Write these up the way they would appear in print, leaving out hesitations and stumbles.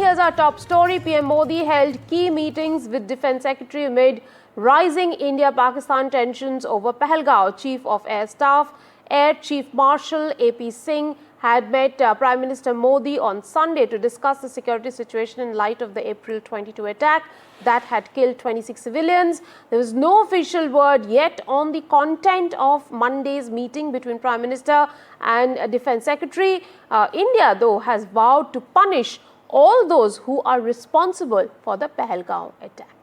India's our top story. PM Modi held key meetings with Defence Secretary amid rising India-Pakistan tensions over Pahalgam. Chief of Air Staff, Air Chief Marshal AP Singh had met Prime Minister Modi on Sunday to discuss the security situation in light of the April 22 attack that had killed 26 civilians. There was no official word yet on the content of Monday's meeting between Prime Minister and Defence Secretary. India, though, has vowed to punish all those who are responsible for the Pahalgam attack.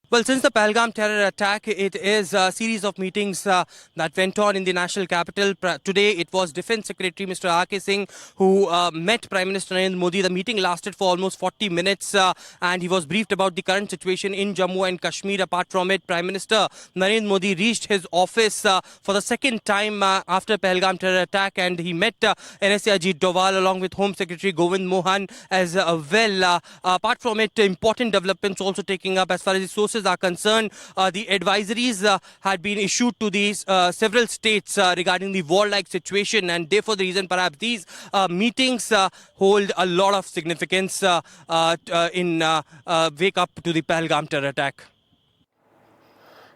Well, since the Pahalgam terror attack, it is a series of meetings that went on in the national capital. Today, it was Defence Secretary Mr. R.K. Singh who met Prime Minister Narendra Modi. The meeting lasted for almost 40 minutes and he was briefed about the current situation in Jammu and Kashmir. Apart from it, Prime Minister Narendra Modi reached his office for the second time after Pahalgam terror attack, and he met NSA Ajit Doval along with Home Secretary Govind Mohan as well. Apart from it, important developments also taking up as far as the sources are concerned. The advisories had been issued to these several states regarding the war-like situation, and therefore the reason perhaps these meetings hold a lot of significance in wake up to the Pahalgam terror attack.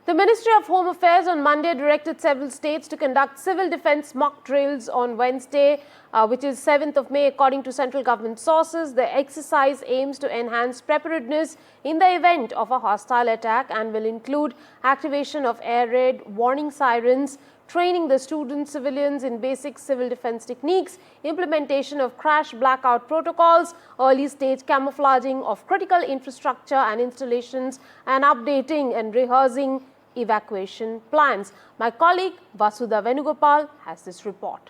The Ministry of Home Affairs on Monday directed several states to conduct civil defence mock drills on Wednesday, which is 7th of May, according to central government sources. The exercise aims to enhance preparedness in the event of a hostile attack and will include activation of air raid warning sirens, training the students, civilians in basic civil defence techniques, implementation of crash blackout protocols, early stage camouflaging of critical infrastructure and installations, and updating and rehearsing evacuation plans. My colleague Vasudha Venugopal has this report.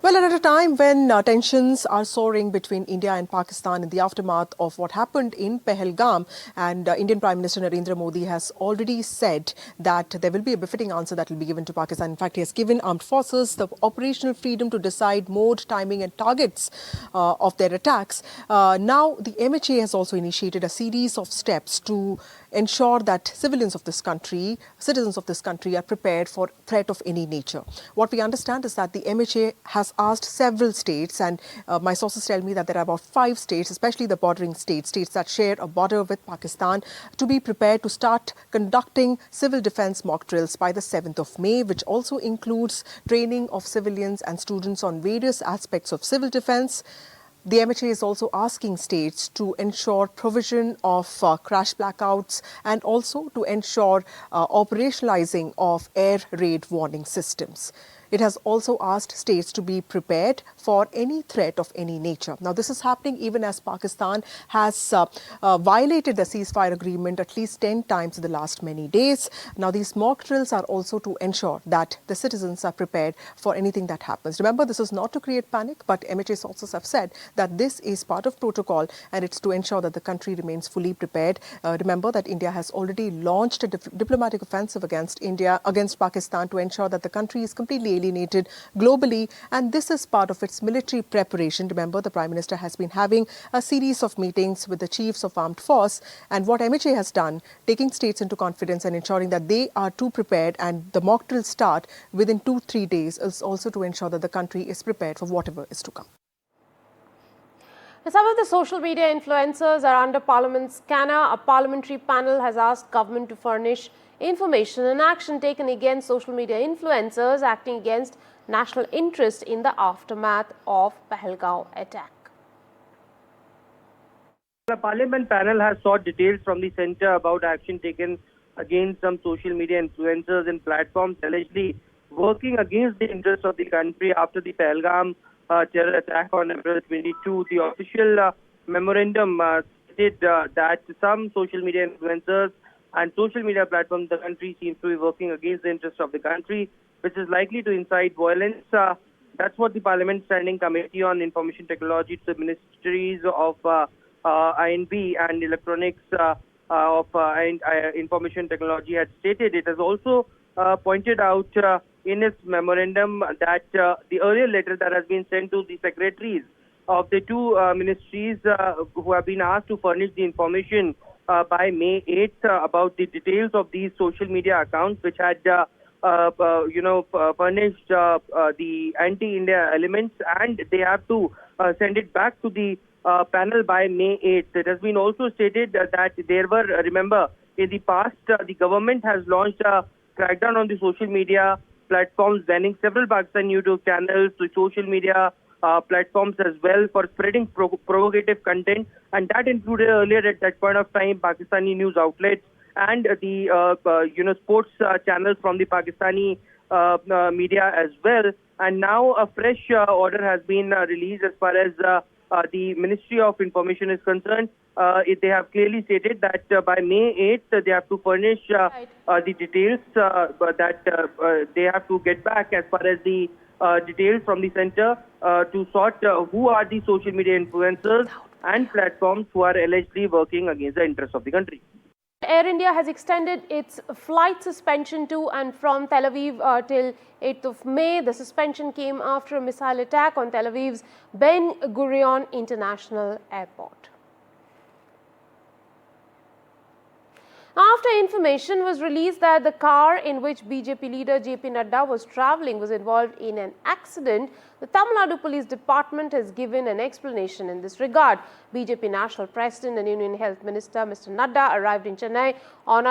Well, at a time when tensions are soaring between India and Pakistan in the aftermath of what happened in Pahalgam, and Indian Prime Minister Narendra Modi has already said that there will be a befitting answer that will be given to Pakistan. In fact, he has given armed forces the operational freedom to decide mode, timing and targets of their attacks. Now, the MHA has also initiated a series of steps to ensure that citizens of this country are prepared for threat of any nature. What we understand is that the MHA has asked several states, and my sources tell me that there are about 5 states, especially the bordering states that share a border with Pakistan, to be prepared to start conducting civil defense mock drills by the 7th of May, which also includes training of civilians and students on various aspects of civil defense. The MHA is also asking states to ensure provision of crash blackouts and also to ensure operationalizing of air raid warning systems. It has also asked states to be prepared for any threat of any nature. Now, this is happening even as Pakistan has violated the ceasefire agreement at least 10 times in the last many days. Now, these mock drills are also to ensure that the citizens are prepared for anything that happens. Remember, this is not to create panic, but MHA sources have said that this is part of protocol and it's to ensure that the country remains fully prepared. Remember that India has already launched a diplomatic offensive against Pakistan to ensure that the country is completely alienated globally, and this is part of its military preparation. Remember, the Prime Minister has been having a series of meetings with the chiefs of armed force, and what MHA has done, taking states into confidence and ensuring that they are too prepared and the mock drills start within 2-3 days, is also to ensure that the country is prepared for whatever is to come. Some of the social media influencers are under Parliament's scanner. A parliamentary panel has asked government to furnish information and action taken against social media influencers acting against national interest in the aftermath of Pahalgam attack. The Parliament panel has sought details from the centre about action taken against some social media influencers and platforms allegedly working against the interests of the country after the Pahalgam terror attack on April 22. The official memorandum stated that some social media influencers and social media platforms in the country seems to be working against the interests of the country, which is likely to incite violence. That's what the Parliament Standing Committee on Information Technology to the Ministries of INB and Electronics of Information Technology had stated. It has also pointed out in its memorandum that the earlier letter that has been sent to the secretaries of the two ministries who have been asked to furnish the information by May 8th about the details of these social media accounts which had furnished the anti-India elements, and they have to send it back to the panel by May 8th. It has been also stated that there were, remember, in the past, the government has launched a crackdown on the social media platforms, banning several Pakistani YouTube channels, to social media platforms as well for spreading provocative content, and that included earlier at that point of time Pakistani news outlets and the sports channels from the Pakistani media as well. And now a fresh order has been released as far as the Ministry of Information is concerned. They have clearly stated that by May 8th they have to furnish the details that they have to get back as far as the details from the center to sort who are the social media influencers and platforms who are allegedly working against the interests of the country. Air India has extended its flight suspension to and from Tel Aviv till 8th of May. The suspension came after a missile attack on Tel Aviv's Ben Gurion International Airport. After information was released that the car in which BJP leader JP Nadda was travelling was involved in an accident, the Tamil Nadu Police Department has given an explanation in this regard. BJP National President and Union Health Minister Mr. Nadda arrived in Chennai on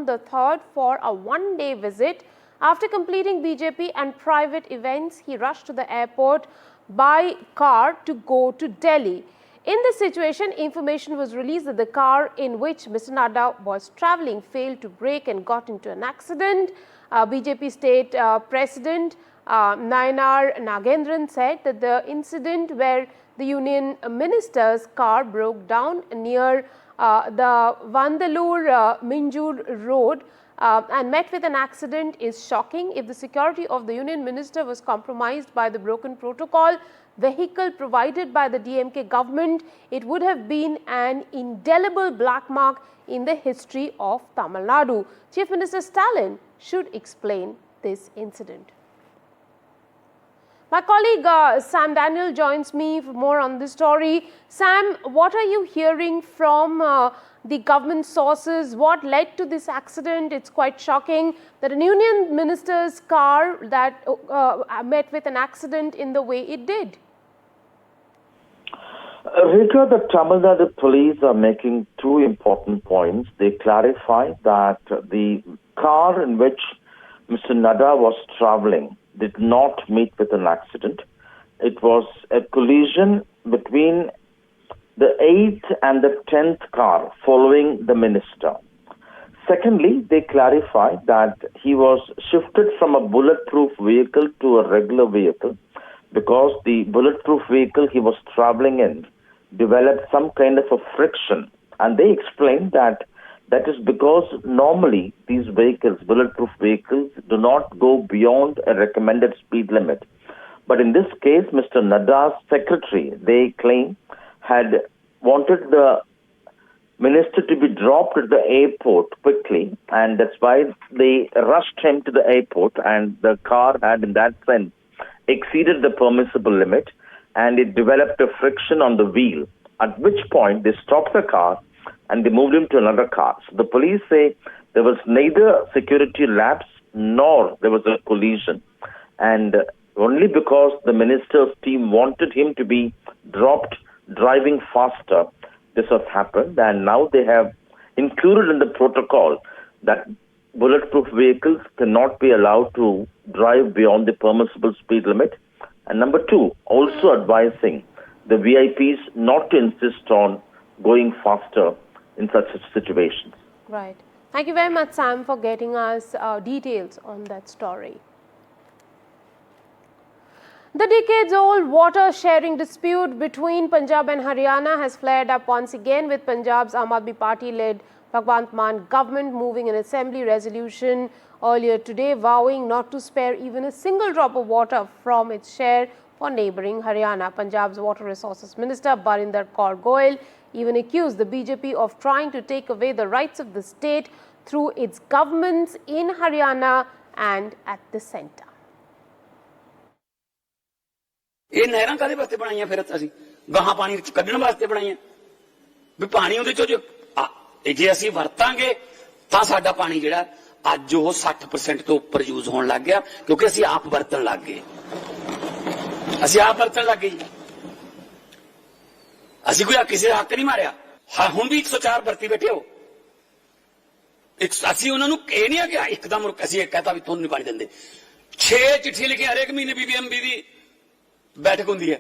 the 3rd for a one-day visit. After completing BJP and private events, he rushed to the airport by car to go to Delhi. In this situation, information was released that the car in which Mr. Nadda was travelling failed to brake and got into an accident. BJP State President Nayanar Nagendran said that the incident where the Union Minister's car broke down near the Vandalur-Minjur road and met with an accident is shocking. If the security of the Union Minister was compromised by the broken protocol vehicle provided by the DMK government, it would have been an indelible black mark in the history of Tamil Nadu. Chief Minister Stalin should explain this incident. My colleague Sam Daniel joins me for more on this story. Sam, what are you hearing from the government sources? What led to this accident? It's quite shocking that a union minister's car that met with an accident in the way it did. Rita, the Tamil Nadu police are making two important points. They clarify that the car in which Mr. Nadda was traveling did not meet with an accident. It was a collision between the 8th and the 10th car following the minister. Secondly, they clarify that he was shifted from a bulletproof vehicle to a regular vehicle because the bulletproof vehicle he was traveling in developed some kind of a friction. And they explained that is because normally these vehicles, bulletproof vehicles, do not go beyond a recommended speed limit. But in this case, Mr. Nadda's secretary, they claim, had wanted the minister to be dropped at the airport quickly, and that's why they rushed him to the airport, and the car had, in that sense, exceeded the permissible limit, and it developed a friction on the wheel, at which point they stopped the car and they moved him to another car. So the police say there was neither security lapse nor there was a collision. And only because the minister's team wanted him to be dropped driving faster, this has happened. And now they have included in the protocol that bulletproof vehicles cannot be allowed to drive beyond the permissible speed limit. And number two, also advising the VIPs not to insist on going faster in such situations. Right. Thank you very much, Sam, for getting us details on that story. The decades-old water-sharing dispute between Punjab and Haryana has flared up once again, with Punjab's Aam Aadmi Party-led Bhagwant Mann government moving an assembly resolution earlier today vowing not to spare even a single drop of water from its share for neighbouring Haryana. Punjab's Water Resources Minister Barinder Kaur Goyal even accused the BJP of trying to take away the rights of the state through its governments in Haryana and at the centre. ਇਹ ਨਹਿਰਾਂ ਕਾਦੇ ਵਾਸਤੇ ਬਣਾਈਆਂ ਫਿਰ ਅਸੀਂ ਗਾਹਾਂ ਪਾਣੀ ਕੱਢਣ ਵਾਸਤੇ ਬਣਾਈਆਂ ਵੀ ਪਾਣੀ ਉਹਦੇ ਚੋਂ ਜੇ ਅਸੀਂ ਵਰਤਾਂਗੇ ਤਾਂ ਸਾਡਾ ਪਾਣੀ ਜਿਹੜਾ ਅੱਜ ਉਹ 60% ਤੋਂ ਉੱਪਰ ਯੂਜ਼ ਹੋਣ ਲੱਗ ਗਿਆ ਕਿਉਂਕਿ ਅਸੀਂ ਆਪ ਵਰਤਣ ਲੱਗ ਗਏ ਅਸੀਂ ਕੋਈ ਕਿਸੇ ਦਾ ਹੱਕ ਨਹੀਂ ਮਾਰਿਆ। ਹਾਂ ਹੁਣ ਵੀ 104 ਭਰਤੀ ਬੈਠੇ ਹੋ। ਅਸੀਂ ਉਹਨਾਂ ਨੂੰ ਇਹ ਨਹੀਂ ਆ ਕਿ ਇੱਕਦਮ ਅਸੀਂ ਇਹ ਕਹਤਾ ਵੀ ਤੁਹਾਨੂੰ ਨਹੀਂ ਪਾਣੀ ਦਿੰਦੇ। 6 ਚਿੱਠੀਆਂ ਲਿਖੀਆਂ ਹਰੇਕ ਮਹੀਨੇ BBMB ਦੀ ਬੈਠਕ ਹੁੰਦੀ ਹੈ।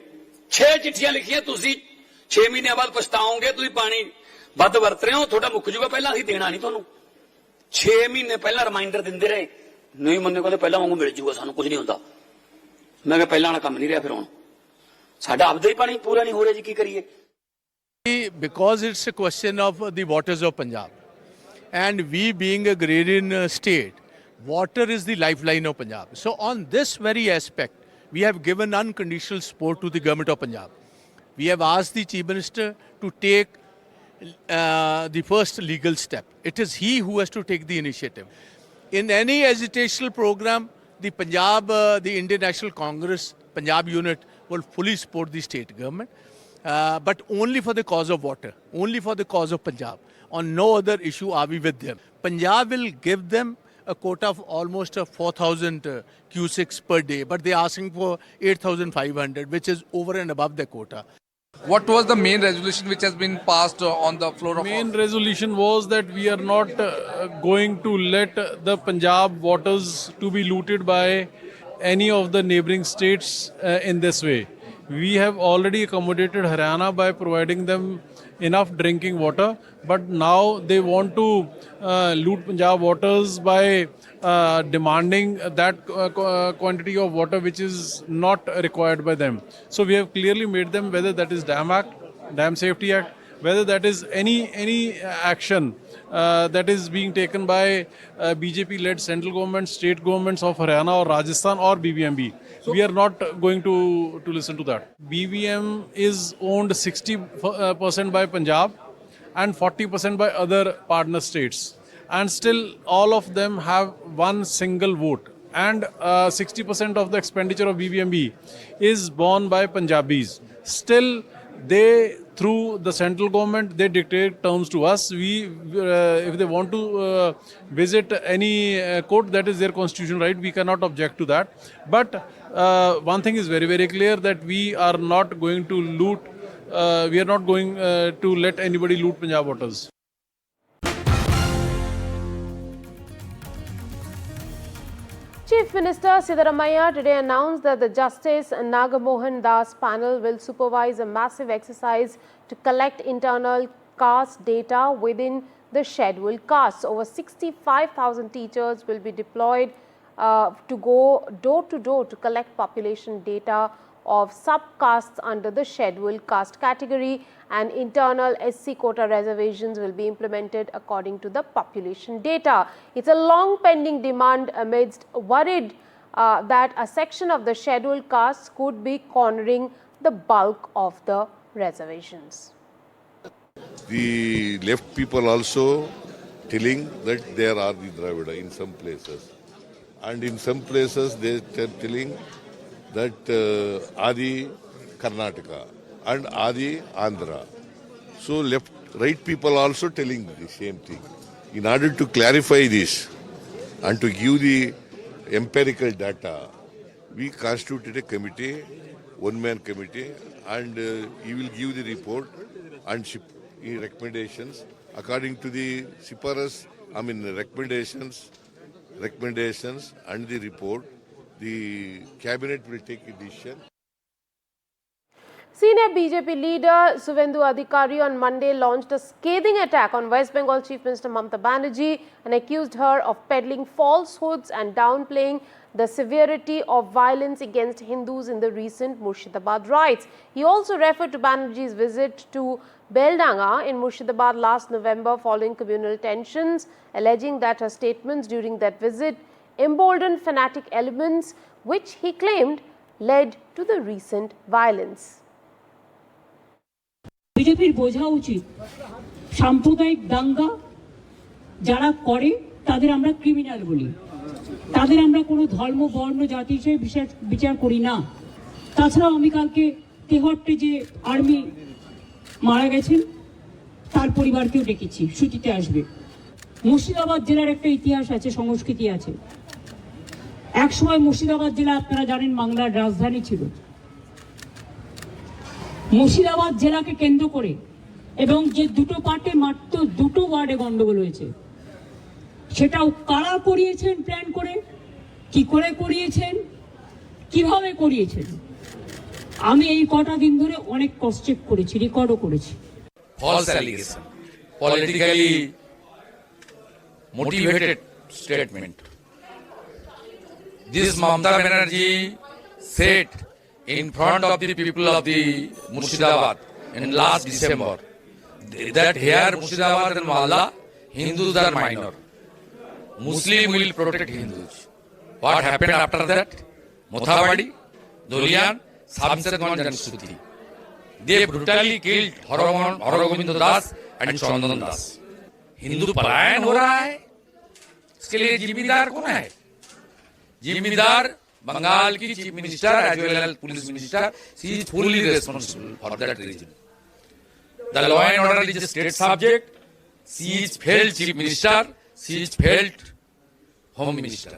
6 ਚਿੱਠੀਆਂ ਲਿਖੀਆਂ ਤੁਸੀਂ 6 ਮਹੀਨਿਆਂ ਬਾਅਦ ਪਛਤਾਓਗੇ ਤੁਸੀਂ ਪਾਣੀ ਵੱਧ ਵਰਤ ਰਹੇ ਹੋ ਤੁਹਾਡਾ ਮੁੱਕ ਜੂਗਾ ਪਹਿਲਾਂ ਅਸੀਂ ਦੇਣਾ ਨਹੀਂ ਤੁਹਾਨੂੰ। 6 ਮਹੀਨੇ ਪਹਿਲਾਂ ਰਿਮਾਈਂਡਰ ਦਿੰਦੇ ਰਹੇ ਨਹੀਂ ਮੰਨੇ ਕਹਿੰਦੇ ਪਹਿਲਾਂ ਵਾਂਗੂ ਮਿਲ ਜੂਗਾ ਸਾਨੂੰ ਕੁਝ ਨਹੀਂ ਹੁੰਦਾ। ਮੈਂ ਕਿਹਾ ਪਹਿਲਾਂ ਵਾਲਾ ਕੰਮ ਨਹੀਂ ਰਿਹਾ ਫਿਰ ਹੁਣ ਸਾਡਾ ਆਪਦਾ ਹੀ ਪਾਣੀ ਪੂਰਾ ਨਹੀਂ ਹੋ ਰਿਹਾ ਜੀ ਕੀ ਕਰੀਏ। Because it's a question of the waters of Punjab and we being a agrarian state, water is the lifeline of Punjab. So on this very aspect, we have given unconditional support to the government of Punjab. We have asked the Chief Minister to take the first legal step. It is he who has to take the initiative. In any agitational program, the Indian National Congress, Punjab unit will fully support the state government. But only for the cause of water, only for the cause of Punjab. On no other issue are we with them. Punjab will give them a quota of almost 4,000 cusics per day, but they are asking for 8,500, which is over and above the quota. What was the main resolution which has been passed on the floor of main resolution was that we are not going to let the Punjab waters to be looted by any of the neighboring states in this way. We have already accommodated Haryana by providing them enough drinking water, but now they want to loot Punjab waters by demanding that quantity of water which is not required by them. So we have clearly made them, whether that is Dam Act, Dam Safety Act, whether that is any action that is being taken by BJP-led central government, state governments of Haryana or Rajasthan or BBMB. We are not going to listen to that. BBM is owned 60% by Punjab and 40% by other partner states. And still all of them have one single vote. And 60% of the expenditure of BBMB is borne by Punjabis. Still, they, through the central government, they dictate terms to us. If they want to visit any court, that is their constitutional right. We cannot object to that. But one thing is very, very clear, that we are not going to loot, we are not going to let anybody loot Punjab waters. Chief Minister Siddaramaiah today announced that the Justice Nagamohan Das panel will supervise a massive exercise to collect internal caste data within the scheduled castes. Over 65,000 teachers will be deployed to go door to door to collect population data of subcastes under the scheduled caste category, and internal SC quota reservations will be implemented according to the population data. It's a long pending demand amidst worried that a section of the scheduled castes could be cornering the bulk of the reservations. The left people also telling that there are the Dravida in some places, and in some places they are telling that Adi Karnataka and Adi Andhra. So right people also telling the same thing. In order to clarify this and to give the empirical data, we constituted a committee, one-man committee, and he will give the report and recommendations according to the recommendations and the report. The cabinet will take a decision. Senior BJP leader Suvendu Adhikari on Monday launched a scathing attack on West Bengal Chief Minister Mamata Banerjee and accused her of peddling falsehoods and downplaying the severity of violence against Hindus in the recent Murshidabad riots. He also referred to Banerjee's visit to Beldanga in Murshidabad last November following communal tensions, alleging that her statements during that visit emboldened fanatic elements, which he claimed led to the recent violence. বিজেপির বোঝা উচিত সাম্প্রদায়িক দাঙ্গা যারা করে তাদের আমরা criminal বলি, তাদের আমরা কোনো ধর্ম বর্ণ জাতি হিসেবে বিচার করি না। তাছাড়াও আমি কালকে তেহট্টে যে আর্মি মারা গেছেন তার পরিবারকেও ডেকেছি, ছুটিতে আসবে। মুর্শিদাবাদ জেলার একটা ইতিহাস আছে, সংস্কৃতি আছে। একসময় মুর্শিদাবাদ জেলা আপনারা জানেন বাংলার রাজধানী ছিল। মুর্শিদাবাদ জেলাকে কেন্দ্র করে এবং যে দুটো পার্টে মাত্র দুটো ওয়ার্ডে গন্ডগোল হয়েছে, সেটাও কারা করিয়েছেন প্ল্যান করে, কি করে করিয়েছেন, কিভাবে করিয়েছেন, আমি এই কটা দিন ধরে অনেক ক্রস চেক করেছি, রেকর্ডও করেছি। False allegation, politically motivated statement. This Mamata Banerjee said in front of the people of the Murshidabad in last December that here Murshidabad and Malda, Hindus are minor. Muslim will protect Hindus. What happened after that? Mothabadi, Dolian, Samsadganj and Suti. They brutally killed Haragobind Das and Chandan Das. Hindu पलायन हो रहा है, इसके लिए जिम्मेदार कौन है? जिम्मेदार बंगाल की chief minister as well as police minister. She is fully responsible for that reason. The law and order is a state subject. She is failed chief minister. She is failed home minister.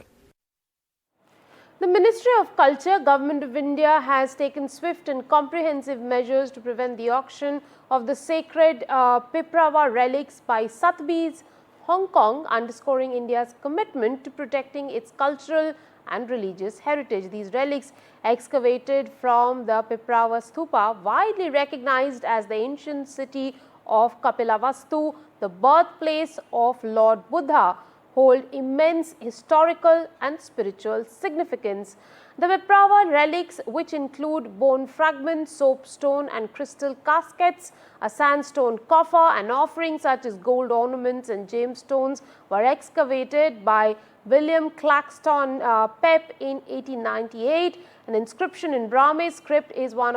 The Ministry of Culture, Government of India has taken swift and comprehensive measures to prevent the auction of the sacred Piprawa relics by Sotheby's, Hong Kong, underscoring India's commitment to protecting its cultural and religious heritage. These relics, excavated from the Piprawa Stupa, widely recognized as the ancient city of Kapilavastu, the birthplace of Lord Buddha, hold immense historical and spiritual significance. The Piprawa relics, which include bone fragments, soapstone and crystal caskets, a sandstone coffer and offerings such as gold ornaments and gemstones, were excavated by William Claxton Pep in 1898. An inscription in Brahmi script is on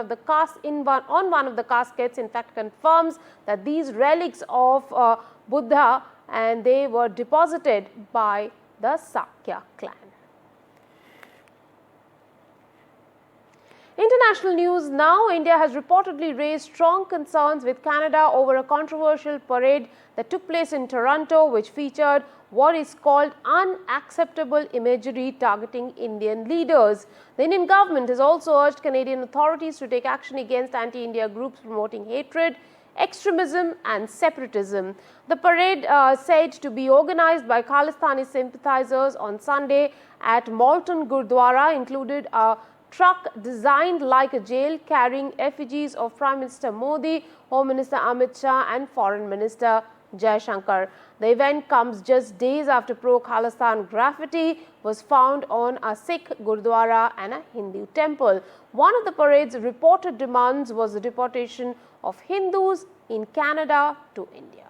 one of the caskets, in fact, confirms that these relics of Buddha, and they were deposited by the Sakya clan. International news now. India has reportedly raised strong concerns with Canada over a controversial parade that took place in Toronto, which featured what is called unacceptable imagery targeting Indian leaders. The Indian government has also urged Canadian authorities to take action against anti-India groups promoting hatred, extremism and separatism. The parade, said to be organized by Khalistani sympathizers on Sunday at Malton Gurdwara, included a truck designed like a jail carrying effigies of Prime Minister Modi, Home Minister Amit Shah and Foreign Minister Jaishankar. The event comes just days after pro-Khalistan graffiti was found on a Sikh Gurdwara and a Hindu temple. One of the parade's reported demands was the deportation of Hindus in Canada to India.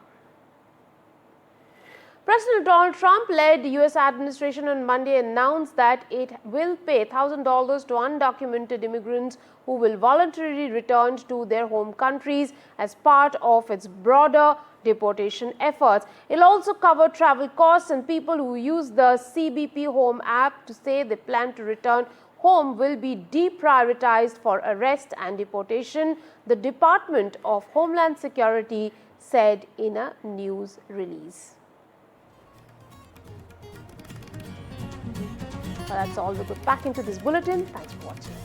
President Donald Trump-led US administration on Monday announced that it will pay $1,000 to undocumented immigrants who will voluntarily return to their home countries as part of its broader deportation efforts. It will also cover travel costs, and people who use the CBP Home app to say they plan to return home will be deprioritized for arrest and deportation, the Department of Homeland Security said in a news release. Well, that's all. We'll go back into this bulletin. Thanks for watching.